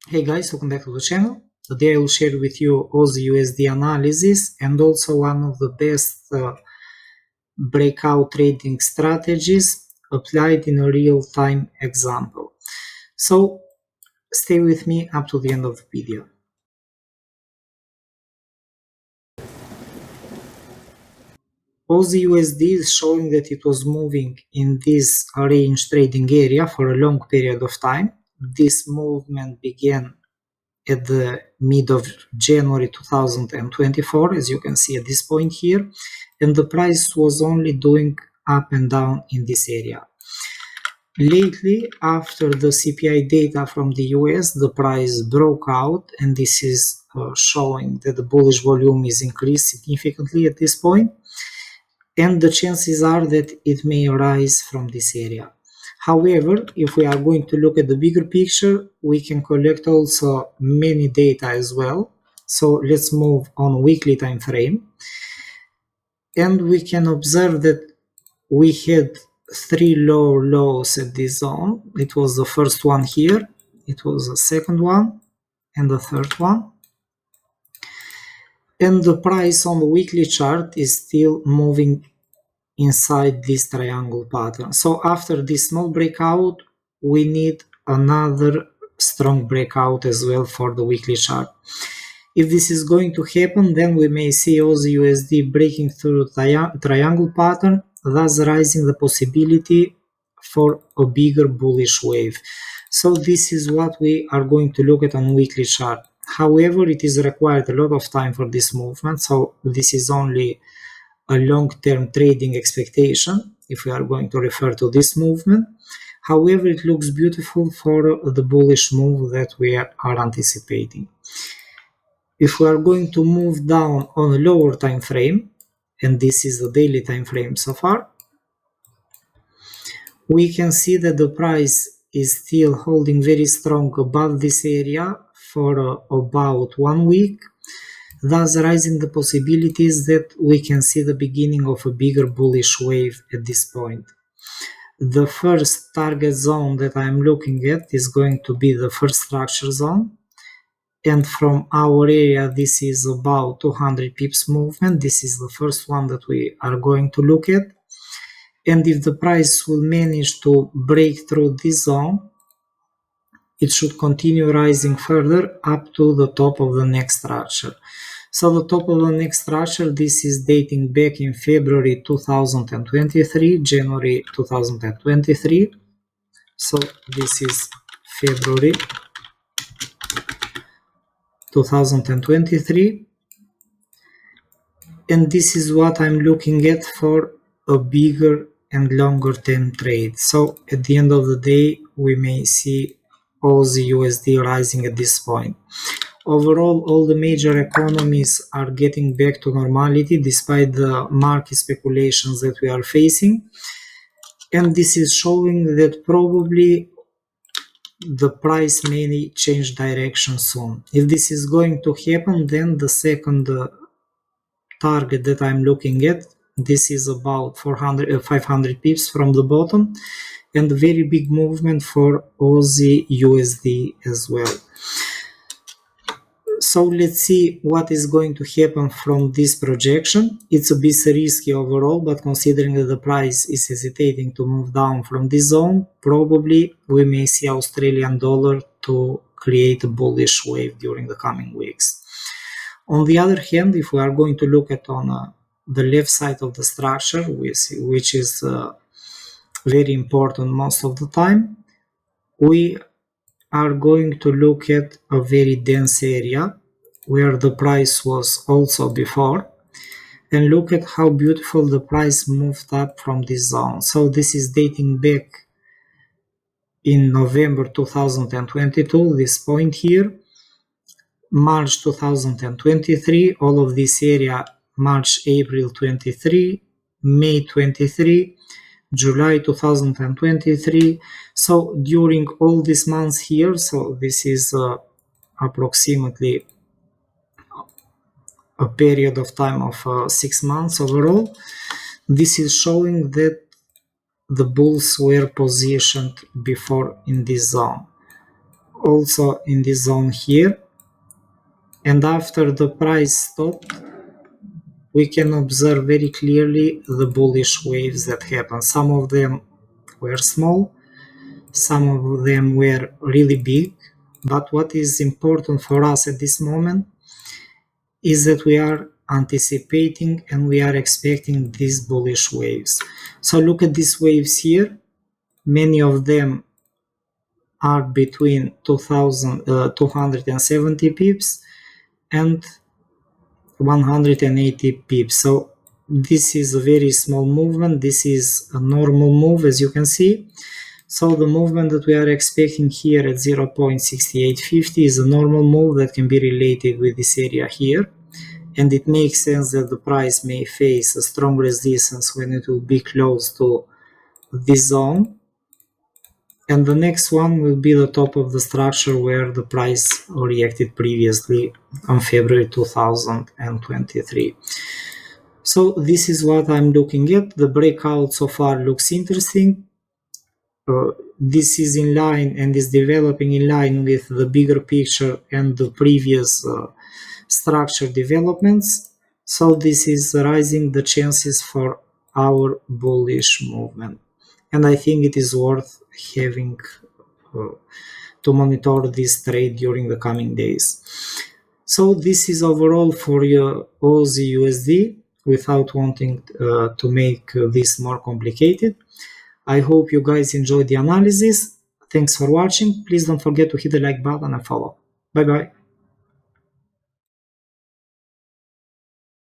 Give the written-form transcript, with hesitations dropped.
Hey guys, welcome back to the channel. Today I will share with you AUDUSD analysis and also one of the best breakout trading strategies applied in a real-time example. So stay with me up to the end of the video. AUDUSD is showing that it was moving in this range trading area for a long period of time. This movement began at the mid of January 2024, as you can see at this point here, and the price was only doing up and down in this area. Lately, after the CPI data from the US, the price broke out, and this is showing that the bullish volume is increased significantly at this point, and the chances are that it may rise from this area. However, if we are going to look at the bigger picture, we can collect also many data as well. So let's move on weekly time frame. And we can observe that we had three lower lows at this zone. It was the first one here, it was the second one, and the third one. And the price on the weekly chart is still moving inside this triangle pattern. So after this small breakout, we need another strong breakout as well for the weekly chart. If this is going to happen, then we may see AUDUSD breaking through triangle pattern, thus raising the possibility for a bigger bullish wave. So this is what we are going to look at on weekly chart. However, it is required a lot of time for this movement, so this is only a long-term trading expectation if we are going to refer to this movement. However, it looks beautiful for the bullish move that we are anticipating. If we are going to move down on a lower time frame, and this is the daily time frame so far, we can see that the price is still holding very strong above this area for about 1 week, thus raising the possibilities that we can see the beginning of a bigger bullish wave at this point. The first target zone that I'm looking at is going to be the first structure zone, and from our area this is about 200 pips movement. This is the first one that we are going to look at, and if the price will manage to break through this zone, it should continue rising further up to the top of the next structure. So the top of the next structure, this is dating back in February 2023, January 2023. So this is February 2023. And this is what I'm looking at for a bigger and longer term trade. So at the end of the day, we may see AUDUSD rising at this point. Overall, all the major economies are getting back to normality despite the market speculations that we are facing. And this is showing that probably the price may change direction soon. If this is going to happen, then the second target that I'm looking at, this is about 500 pips from the bottom, and a very big movement for AUDUSD as well. So let's see what is going to happen from this projection. It's a bit risky overall, but considering that the price is hesitating to move down from this zone, probably we may see Australian dollar to create a bullish wave during the coming weeks. On the other hand, if we are going to look at on the left side of the structure, which is very important most of the time, we are going to look at a very dense area where the price was also before, and look at how beautiful the price moved up from this zone. So this is dating back in November 2022, this point here, March 2023, all of this area, March, April 23, May 23, July 2023. So during all these months here, so this is approximately a period of time of 6 months overall, this is showing that the bulls were positioned before in this zone. also in this zone here, and after the price stopped, we can observe very clearly the bullish waves that happen. Some of them were small, some of them were really big, but what is important for us at this moment is that we are anticipating and we are expecting these bullish waves. So look at these waves here. Many of them are between 270 pips and 180 pips. So this is a very small movement. This is a normal move, as you can see. So the movement that we are expecting here at 0.6850 is a normal move that can be related with this area here. And it makes sense that the price may face a strong resistance when it will be close to this zone. And the next one will be the top of the structure where the price reacted previously on February 2023. So this is what I'm looking at. The breakout so far looks interesting. This is in line and is developing in line with the bigger picture and the previous structure developments. So this is raising the chances for our bullish movement. And I think it is worth having to monitor this trade during the coming days. So this is overall for your AUDUSD without wanting to make this more complicated. I hope you guys enjoyed the analysis. Thanks for watching. Please don't forget to hit the like button and follow. Bye bye.